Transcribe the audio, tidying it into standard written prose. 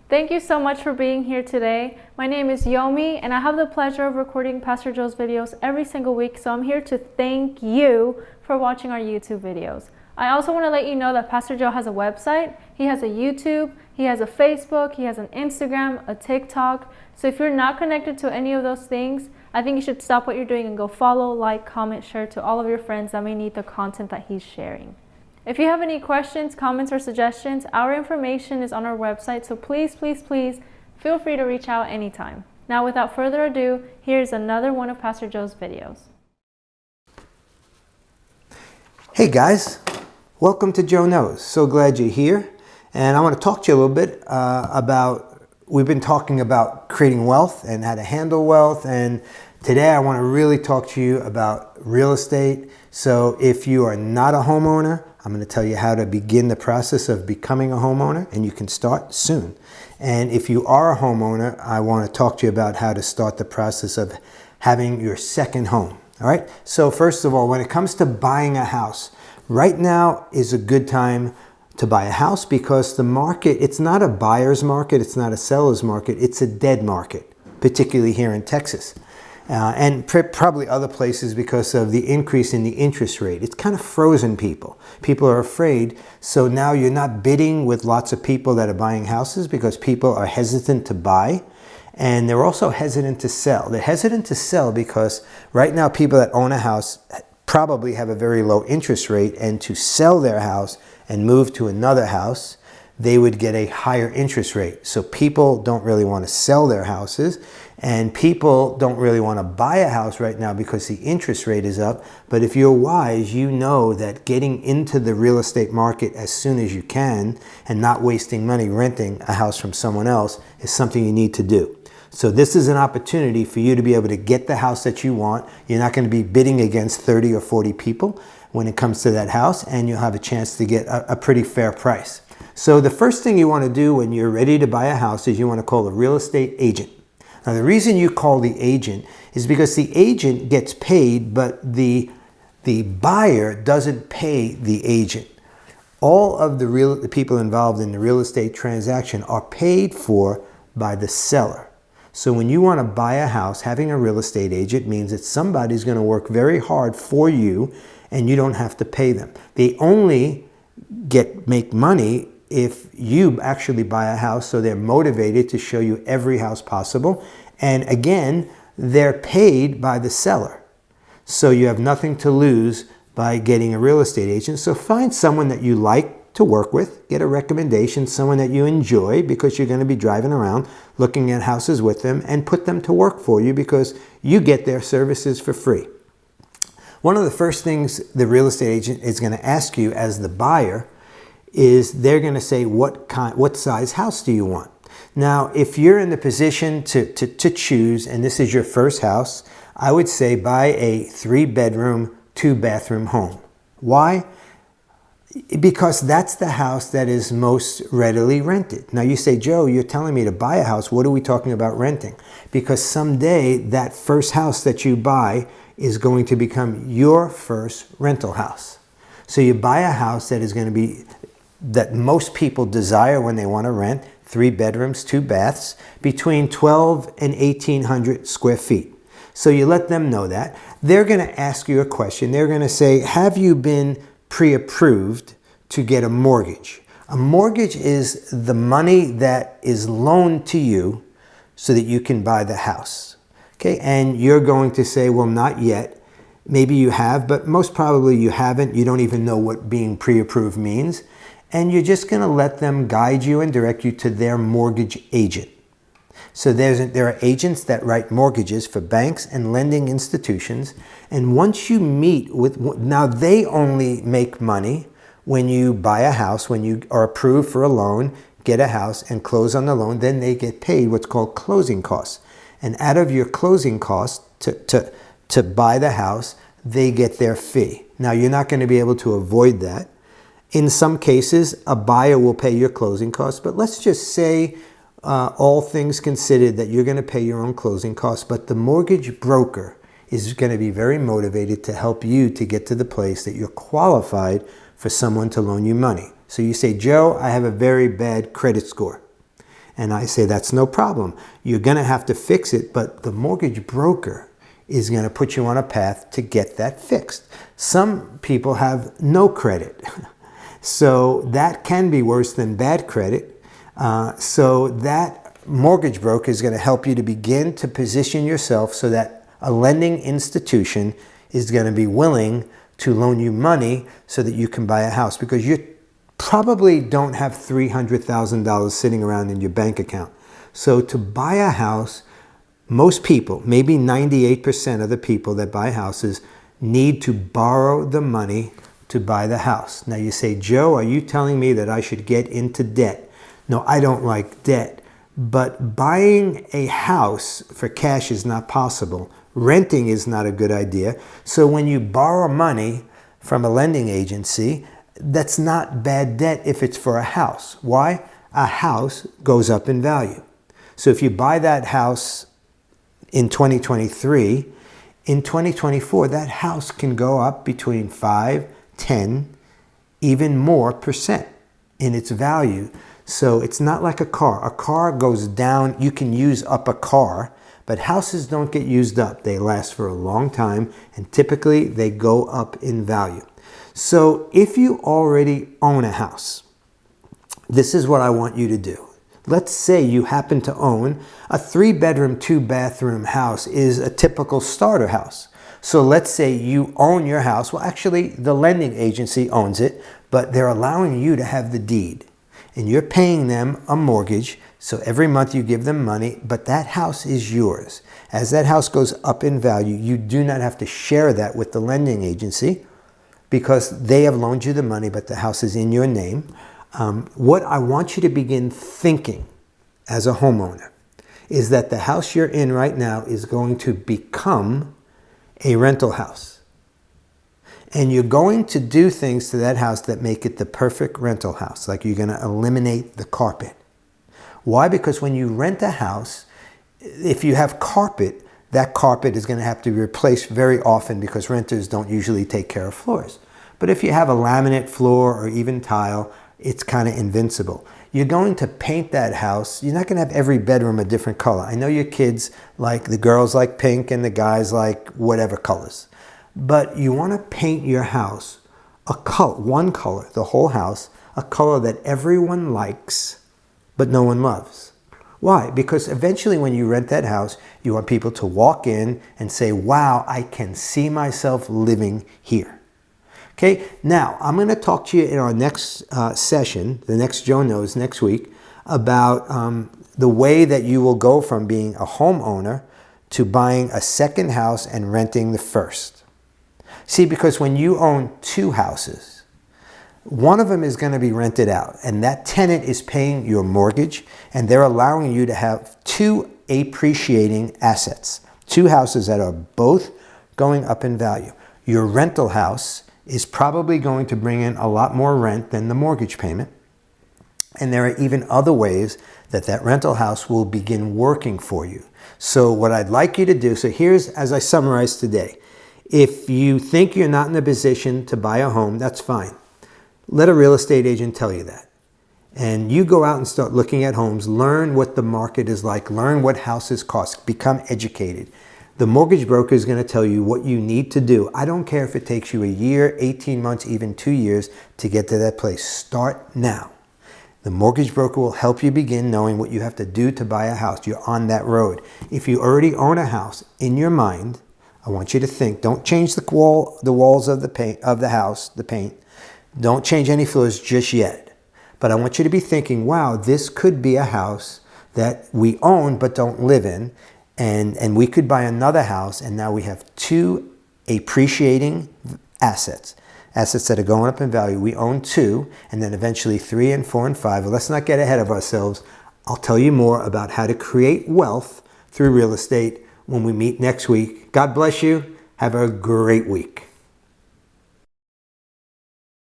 Thank you so much for being here today. My name is Yomi and I have the pleasure of recording Pastor Joe's videos every single week, so I'm here to thank you for watching our YouTube videos. I also want to let you know that Pastor Joe has a website, he has a YouTube, he has a Facebook, he has an Instagram, a TikTok. So if you're not connected to any of those things, I think you should stop what you're doing and go follow, like, comment, share to all of your friends that may need the content that he's sharing. If you have any questions, comments, or suggestions, our information is on our website, so please feel free to reach out anytime. Now, without further ado, here's another one of Pastor Joe's videos. Hey guys, welcome to Joe Knows. So glad you're here. And I want to talk to you a little bit we've been talking about creating wealth and how to handle wealth. And today I want to really talk to you about real estate. So if you are not a homeowner, I'm going to tell you how to begin the process of becoming a homeowner, and you can start soon. And if you are a homeowner, I want to talk to you about how to start the process of having your second home. All right. So first of all, when it comes to buying a house, right now is a good time to buy a house because the market, it's not a buyer's market, it's not a seller's market, it's a dead market, particularly here in Texas. And probably other places because of the increase in the interest rate. It's kind of frozen people. People are afraid. So now you're not bidding with lots of people that are buying houses because people are hesitant to buy. And they're also hesitant to sell. They're hesitant to sell because right now people that own a house probably have a very low interest rate, and to sell their house and move to another house, they would get a higher interest rate. So people don't really want to sell their houses, and people don't really want to buy a house right now because the interest rate is up. But if you're wise, you know that getting into the real estate market as soon as you can and not wasting money renting a house from someone else is something you need to do. So this is an opportunity for you to be able to get the house that you want. You're not going to be bidding against 30 or 40 people when it comes to that house, and you'll have a chance to get a pretty fair price. So the first thing you want to do when you're ready to buy a house is you want to call a real estate agent. Now the reason you call the agent is because the agent gets paid, but the buyer doesn't pay the agent. All of the people involved in the real estate transaction are paid for by the seller. So when you want to buy a house, having a real estate agent means that somebody's going to work very hard for you and you don't have to pay them. They only make money if you actually buy a house, so they're motivated to show you every house possible. And again, they're paid by the seller. So you have nothing to lose by getting a real estate agent. So find someone that you like to work with, get a recommendation, someone that you enjoy, because you're going to be driving around looking at houses with them, and put them to work for you because you get their services for free. One of the first things the real estate agent is going to ask you as the buyer is they're going to say, what size house do you want? Now, if you're in the position to choose, and this is your first house, I would say buy a 3-bedroom, 2-bathroom home. Why? Because that's the house that is most readily rented. Now you say, Joe, you're telling me to buy a house. What are we talking about renting? Because someday that first house that you buy is going to become your first rental house. So you buy a house that is going to be, that most people desire when they want to rent, 3 bedrooms, 2 baths, between 12 and 1,800 square feet. So you let them know that. They're going to ask you a question. They're going to say, have you been pre-approved to get a mortgage? A mortgage is the money that is loaned to you so that you can buy the house. Okay, and you're going to say, well, not yet. Maybe you have, but most probably you haven't. You don't even know what being pre-approved means. And you're just going to let them guide you and direct you to their mortgage agent. So there are agents that write mortgages for banks and lending institutions. And once you meet with, now they only make money when you buy a house, when you are approved for a loan, get a house and close on the loan, then they get paid what's called closing costs. And out of your closing costs to buy the house, they get their fee. Now you're not going to be able to avoid that. In some cases, a buyer will pay your closing costs, but let's just say all things considered that you're going to pay your own closing costs, but the mortgage broker is going to be very motivated to help you to get to the place that you're qualified for someone to loan you money. So you say, Joe, I have a very bad credit score. And I say, that's no problem. You're going to have to fix it, but the mortgage broker is going to put you on a path to get that fixed. Some people have no credit. So that can be worse than bad credit. So that mortgage broker is going to help you to begin to position yourself so that a lending institution is going to be willing to loan you money so that you can buy a house, because you probably don't have $300,000 sitting around in your bank account. So to buy a house, most people, maybe 98% of the people that buy houses, need to borrow the money to buy the house. Now you say, Joe, are you telling me that I should get into debt? No, I don't like debt. But buying a house for cash is not possible. Renting is not a good idea. So when you borrow money from a lending agency, that's not bad debt if it's for a house. Why? A house goes up in value. So if you buy that house in 2023, in 2024, that house can go up between 5, 10, even more % in its value. So it's not like a car. A car goes down, you can use up a car, but houses don't get used up. They last for a long time, and typically they go up in value. So if you already own a house, this is what I want you to do. Let's say you happen to own a 3-bedroom, 2-bathroom house is a typical starter house. So let's say you own your house. Well, actually, the lending agency owns it, but they're allowing you to have the deed. And you're paying them a mortgage, so every month you give them money, but that house is yours. As that house goes up in value, you do not have to share that with the lending agency because they have loaned you the money, but the house is in your name. What I want you to begin thinking as a homeowner is that the house you're in right now is going to become a rental house. And you're going to do things to that house that make it the perfect rental house. Like you're going to eliminate the carpet. Why? Because when you rent a house, if you have carpet, that carpet is going to have to be replaced very often because renters don't usually take care of floors. But if you have a laminate floor or even tile, it's kind of invincible. You're going to paint that house. You're not going to have every bedroom a different color. I know your kids like, the girls like pink and the guys like whatever colors. But you want to paint your house a color, one color, the whole house, a color that everyone likes, but no one loves. Why? Because eventually when you rent that house, you want people to walk in and say, wow, I can see myself living here. Okay, now I'm going to talk to you in our next session, the next Joe Knows next week, about the way that you will go from being a homeowner to buying a second house and renting the first. See, because when you own 2 houses, one of them is going to be rented out, and that tenant is paying your mortgage, and they're allowing you to have 2 appreciating assets, 2 houses that are both going up in value. Your rental house is probably going to bring in a lot more rent than the mortgage payment. And there are even other ways that that rental house will begin working for you. So what I'd like you to do, so here's, as I summarized today, if you think you're not in a position to buy a home, that's fine. Let a real estate agent tell you that. And you go out and start looking at homes, learn what the market is like, learn what houses cost, become educated. The mortgage broker is going to tell you what you need to do. I don't care if it takes you a year, 18 months, even 2 years to get to that place. Start now. The mortgage broker will help you begin knowing what you have to do to buy a house. You're on that road. If you already own a house, in your mind, I want you to think, don't change the walls of the house, the paint. Don't change any floors just yet. But I want you to be thinking, wow, this could be a house that we own but don't live in. And we could buy another house, and now we have 2 appreciating assets that are going up in value. We own 2, and then eventually 3 and 4 and 5. Well, let's not get ahead of ourselves. I'll tell you more about how to create wealth through real estate when we meet next week. God bless you. Have a great week.